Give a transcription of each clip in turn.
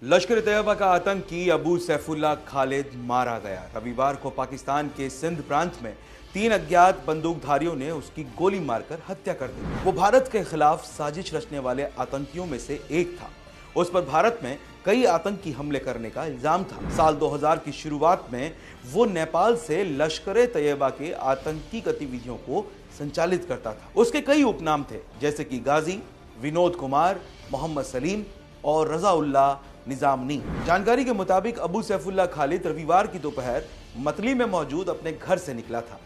लश्कर तैयबा का आतंकी अबू सैफुल्लाह खालिद मारा गया। रविवार को पाकिस्तान के सिंध प्रांत में 3 अज्ञात बंदूकधारियों ने उसकी गोली मारकर हत्या कर दी। वो भारत के खिलाफ साजिश रचने वाले आतंकियों में से एक था। उस पर भारत में कई आतंकी हमले करने का इल्जाम था। साल 2000 की शुरुआत में वो नेपाल से लश्कर तैयबा के आतंकी गतिविधियों को संचालित करता था। उसके कई उपनाम थे, जैसे कि गाजी, विनोद कुमार, मोहम्मद सलीम और रजाउल्लाह निजामनी। जानकारी के मुताबिक अबू सैफुल्लाह खालिद रविवार की दोपहर मतली में मौजूद अपने घर से निकला था।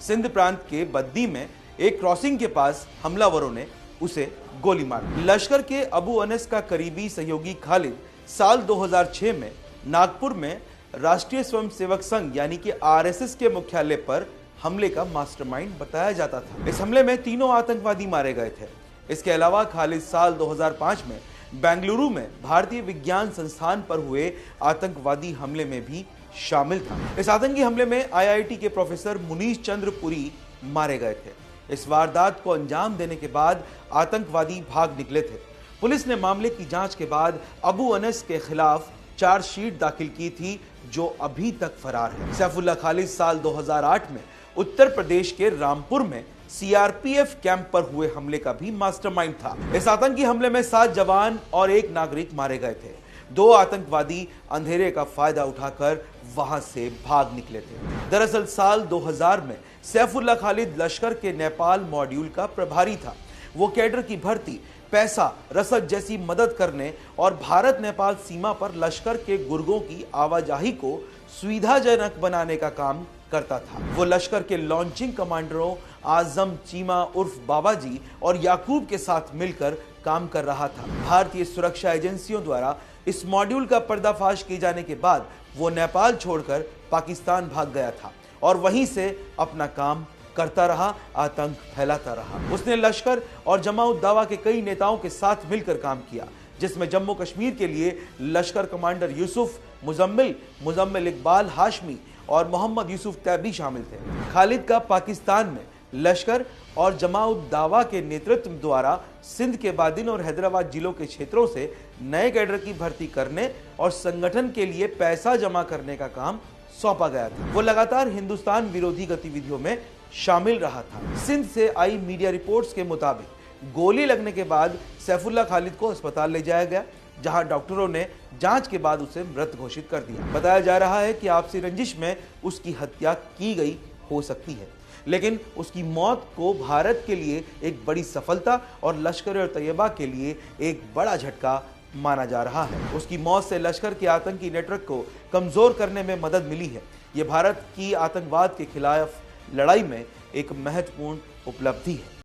सिंध प्रांत के बद्दी में एक क्रॉसिंग के पास हमलावरों ने उसे गोली मार दी। लश्कर के अबू अनस का करीबी सहयोगी खालिद साल 2006 में नागपुर में राष्ट्रीय स्वयंसेवक संघ यानी कि आरएसएस के मुख्यालय पर हमले का मास्टरमाइंड बताया जाता था। इस हमले में 3 आतंकवादी मारे गए थे। इसके अलावा खालिद साल 2005 में बेंगलुरु में भारतीय विज्ञान संस्थान पर हुए आतंकवादी हमले में भी शामिल था। इस आतंकी हमले में आईआईटी के प्रोफेसर मुनीश चंद्र पुरी मारे गए थे। इस वारदात को अंजाम देने के बाद आतंकवादी भाग निकले थे। पुलिस ने मामले की जांच के बाद अबू अनस के खिलाफ चार्जशीट दाखिल की थी, जो अभी तक फरार है। सैफुल्लाह खालिद साल 2008 में उत्तर प्रदेश के रामपुर में सीआरपीएफ कैंप पर हुए हमले का भी मास्टरमाइंड था। इस आतंकी हमले में 7 जवान और 1 नागरिक मारे गए थे। 2 आतंकवादी अंधेरे का फायदा उठाकर वहां से भाग निकले थे। दरअसल साल 2000 में सैफुल्लाह खालिद लश्कर के नेपाल मॉड्यूल का प्रभारी था। वो कैडर की भर्ती, पैसा, रसद जैसी मदद करने और भारत नेपाल सीमा पर लश्कर के गुर्गों की आवाजाही को सुविधाजनक बनाने का काम करता था। वो लश्कर के लॉन्चिंग कमांडरों आजम चीमा उर्फ बाबाजी और याकूब के साथ मिलकर काम कर रहा था। भारतीय सुरक्षा एजेंसियों द्वारा इस मॉड्यूल का पर्दाफाश किए जाने के बाद वो नेपाल छोड़कर पाकिस्तान भाग गया था और वहीं से अपना काम करता रहा, आतंक फैलाता रहा। उसने लश्कर और जमाउत दावा के कई नेताओं के साथ मिलकर काम किया, जिसमें जम्मू कश्मीर के लिए लश्कर कमांडर यूसुफ मुजम्मिल इकबाल हाशमी और मोहम्मद यूसुफ तैबी शामिल थे। खालिद का पाकिस्तान में लश्कर और जमाउत दावा के नेतृत्व द्वारा सिंध के बादिन और हैदराबाद जिलों के क्षेत्रों से नए कैडर की भर्ती करने और संगठन के लिए पैसा जमा करने का काम सौंपा गया था। वो लगातार हिंदुस्तान विरोधी गतिविधियों में शामिल रहा था। सिंध से आई मीडिया रिपोर्ट्स के मुताबिक गोली लगने के बाद सैफुल्लाह खालिद को अस्पताल ले जाया गया, जहां डॉक्टरों ने जांच के बाद उसे मृत घोषित कर दिया। बताया जा रहा है कि आपसी रंजिश में उसकी हत्या की गई हो सकती है, लेकिन उसकी मौत को भारत के लिए एक बड़ी सफलता और लश्कर तैयबा के लिए एक बड़ा झटका माना जा रहा है। उसकी मौत से लश्कर के आतंकी नेटवर्क को कमजोर करने में मदद मिली है। ये भारत की आतंकवाद के खिलाफ लड़ाई में एक महत्वपूर्ण उपलब्धि है।